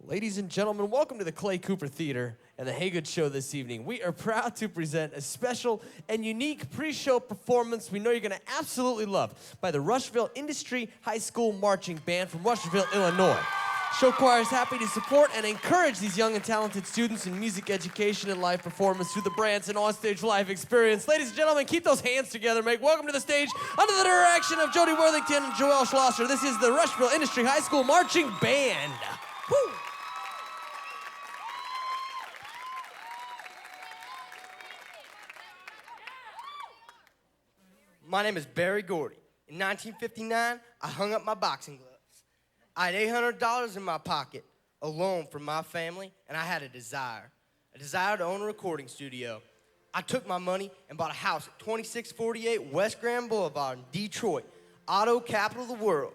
Ladies and gentlemen, welcome to the Clay Cooper Theater and the Haygood Show this evening. We are proud to present a special and unique pre-show performance we know you're going to absolutely love by the Rushville Industry High School Marching Band from Rushville, Illinois. Show choir is happy to support and encourage these young and talented students in music education and live performance through the Branson On-Stage Live experience. Ladies and gentlemen, keep those hands together. Make welcome to the stage under the direction of Jody Worthington and Joelle Schlosser. This is the Rushville Industry High School Marching Band. Woo! My name is Barry Gordy. In 1959, I hung up my boxing gloves. I had $800 in my pocket, a loan from my family, and I had a desire to own a recording studio. I took my money and bought a house at 2648 West Grand Boulevard in Detroit, auto capital of the world.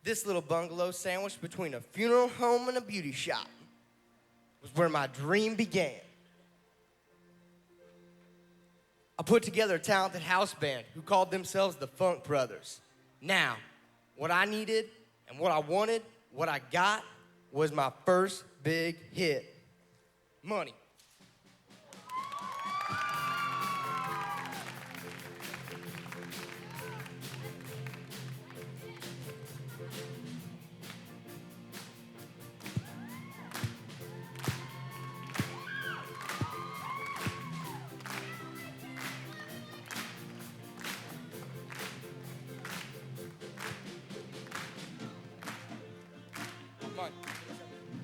This little bungalow sandwiched between a funeral home and a beauty shop was where my dream began. I put together a talented house band who called themselves the Funk Brothers. Now, what I needed and what I wanted, what I got, was my first big hit, money. Come on,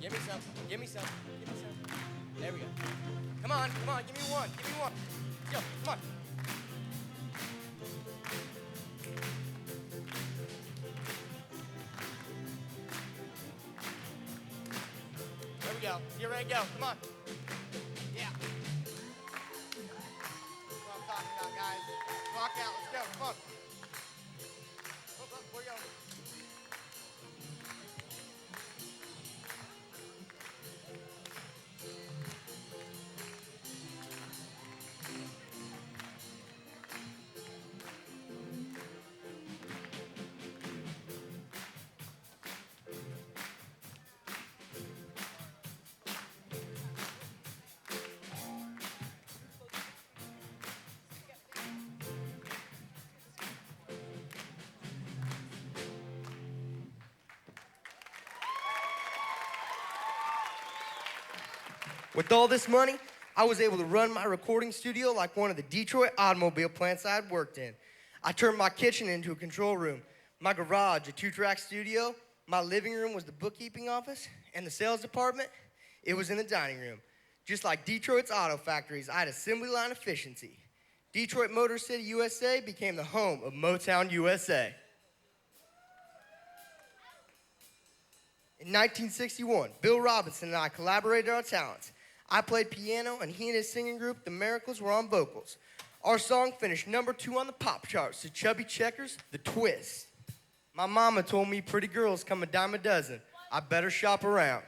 give me some, give me some, give me some. There we go. Come on, give me one, Yo, come on. There we go, you're ready to go, come on. Yeah. That's what I'm talking about, guys. Walk out, let's go, come on. Where you going? With all this money, I was able to run my recording studio like one of the Detroit automobile plants I had worked in. I turned my kitchen into a control room, my garage a 2-track studio, my living room was the bookkeeping office, and the sales department, it was in the dining room. Just like Detroit's auto factories, I had assembly line efficiency. Detroit Motor City, USA became the home of Motown USA. In 1961, Bill Robinson and I collaborated our talents. I played piano, and he and his singing group, The Miracles, were on vocals. Our song finished #2 on the pop charts to Chubby Checkers, The Twist. My mama told me pretty girls come a dime a dozen. I better shop around.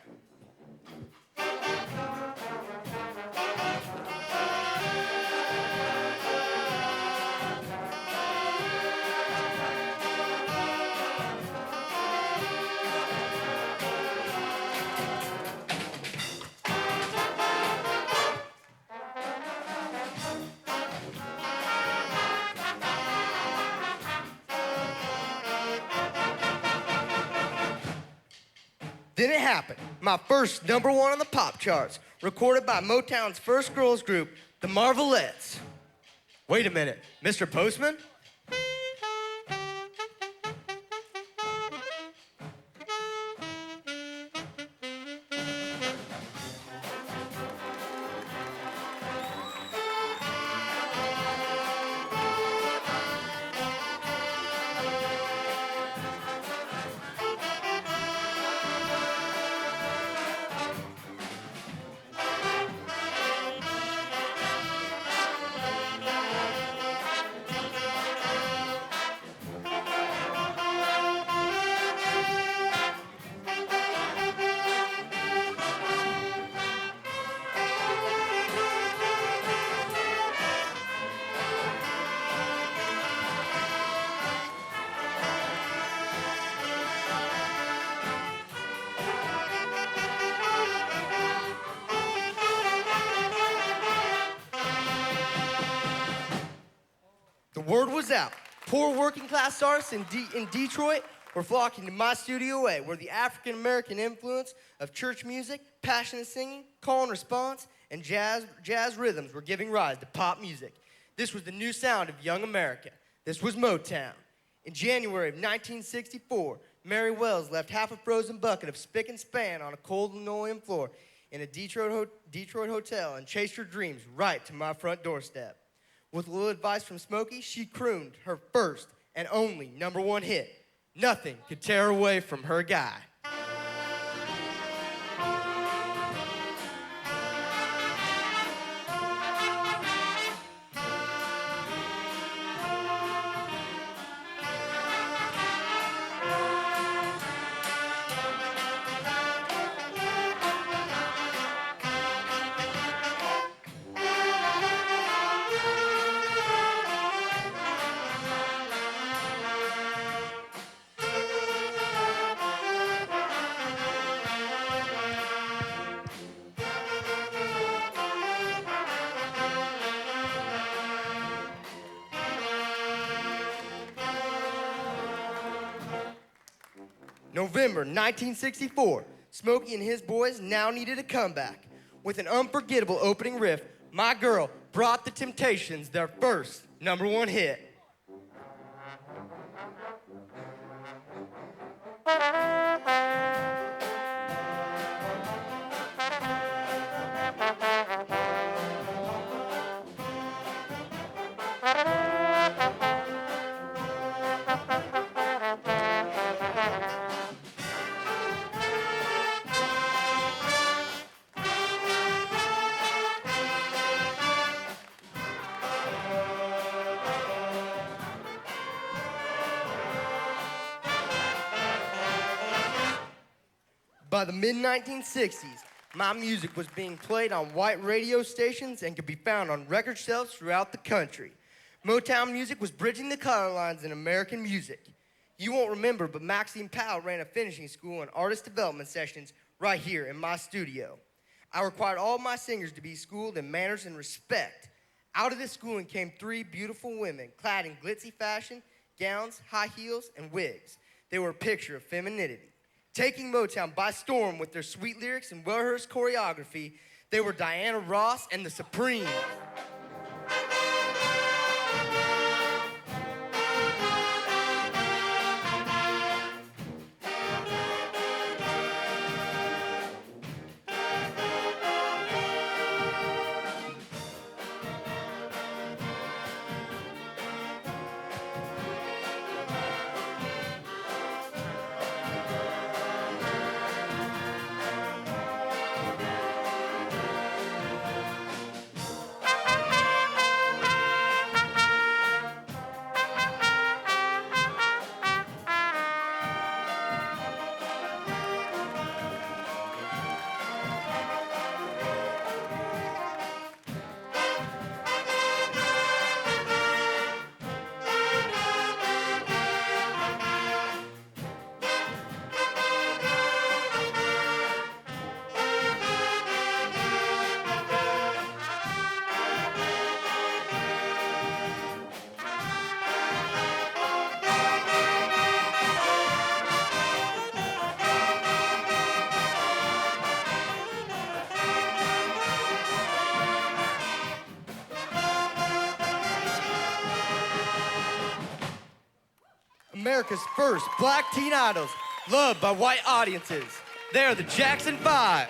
Then it happened. My first #1 on the pop charts, recorded by Motown's first girls group, the Marvelettes. Wait a minute, Mr. Postman? word was out. Poor working class artists in Detroit were flocking to my Studio A, where the African American influence of church music, passionate singing, call and response, and jazz rhythms were giving rise to pop music. This was the new sound of young America. This was Motown. In January of 1964, Mary Wells left half a frozen bucket of spick and span on a cold linoleum floor in a Detroit hotel and chased her dreams right to my front doorstep. With a little advice from Smokey, she crooned her first and only #1 hit. Nothing could tear her away from her guy. November 1964, Smokey and his boys now needed a comeback. With an unforgettable opening riff, My Girl brought the Temptations their first #1 hit. By the mid-1960s, my music was being played on white radio stations and could be found on record shelves throughout the country. Motown music was bridging the color lines in American music. You won't remember, but Maxine Powell ran a finishing school and artist development sessions right here in my studio. I required all my singers to be schooled in manners and respect. Out of this schooling came 3 beautiful women clad in glitzy fashion, gowns, high heels, and wigs. They were a picture of femininity. Taking Motown by storm with their sweet lyrics and well-rehearsed choreography, they were Diana Ross and the Supremes. America's first black teen idols, loved by white audiences. They are the Jackson 5.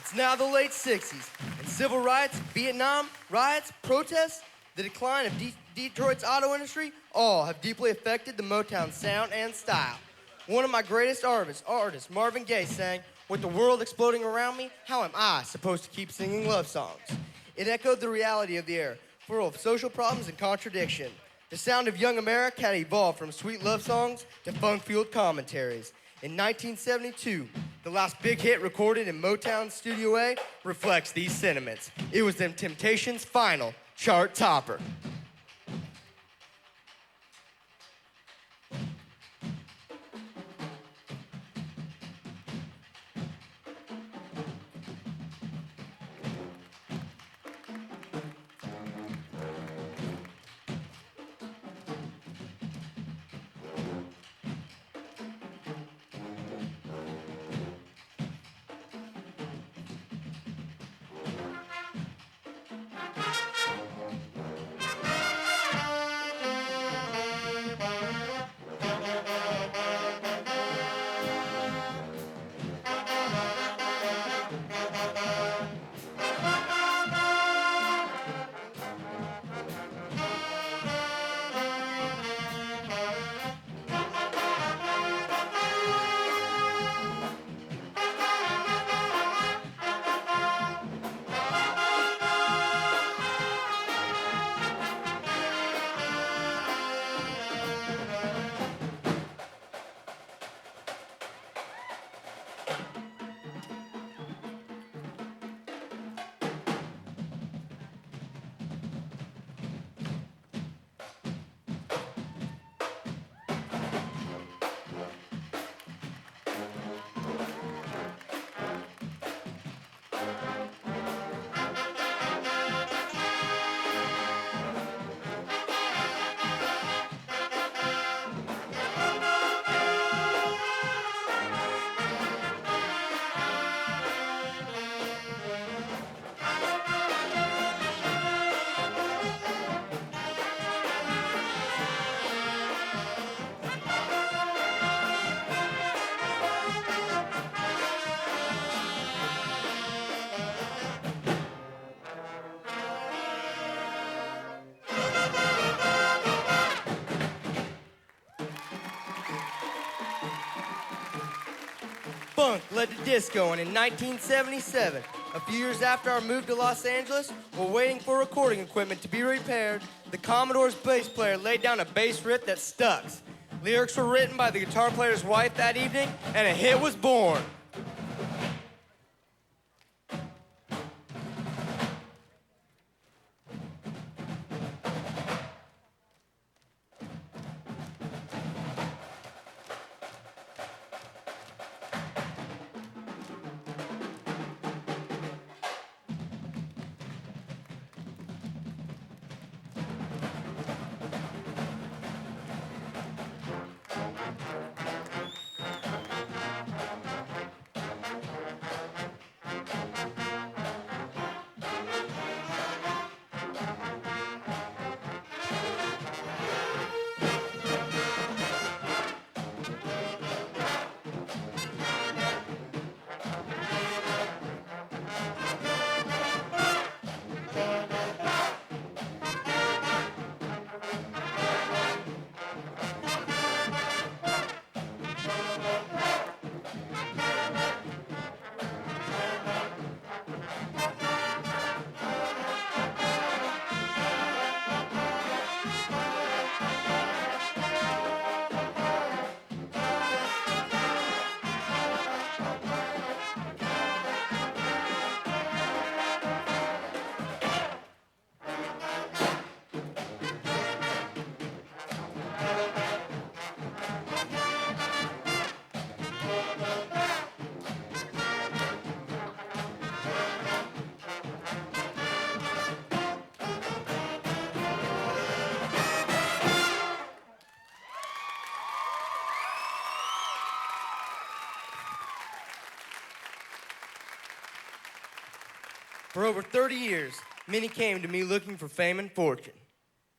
It's now the late 60s, and civil rights, Vietnam, riots, protests, the decline of Detroit's auto industry, all have deeply affected the Motown sound and style. One of my greatest artists, Marvin Gaye, sang, "With the world exploding around me, how am I supposed to keep singing love songs?" It echoed the reality of the era, full of social problems and contradiction. The sound of young America had evolved from sweet love songs to funk-fueled commentaries. In 1972, the last big hit recorded in Motown Studio A reflects these sentiments. It was Them Temptations' final chart topper. Funk led to disco, and in 1977, a few years after our move to Los Angeles, while waiting for recording equipment to be repaired, the Commodore's bass player laid down a bass riff that stuck. Lyrics were written by the guitar player's wife that evening, and a hit was born. For over 30 years, many came to me looking for fame and fortune.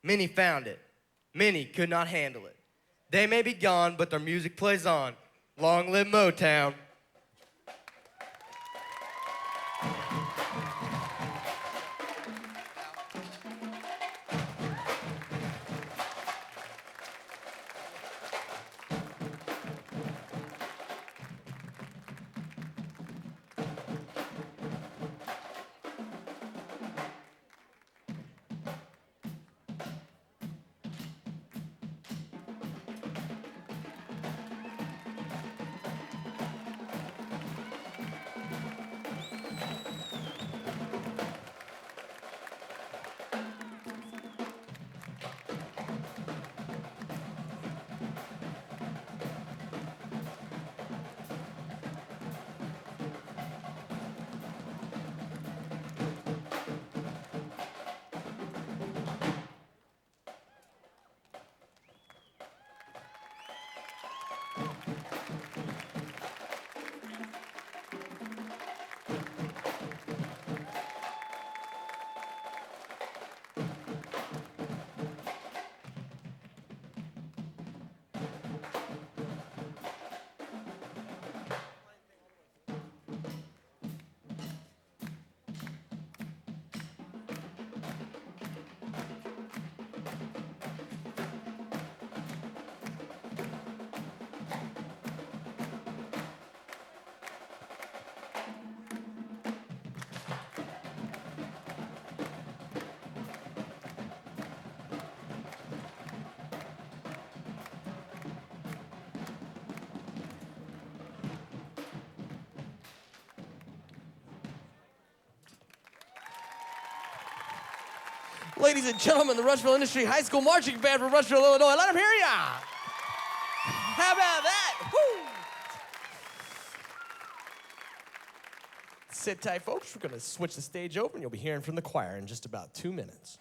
Many found it. Many could not handle it. They may be gone, but their music plays on. Long live Motown. Ladies and gentlemen, the Rushville Industry High School Marching Band from Rushville, Illinois. Let them hear ya! How about that? Woo! Sit tight, folks. We're going to switch the stage over, and you'll be hearing from the choir in just about 2 minutes.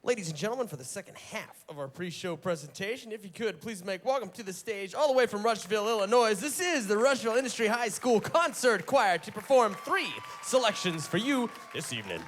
Ladies and gentlemen, for the second half of our pre-show presentation, if you could, please make welcome to the stage, all the way from Rushville, Illinois. This is the Rushville Industry High School Concert Choir to perform 3 selections for you this evening.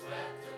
swept away.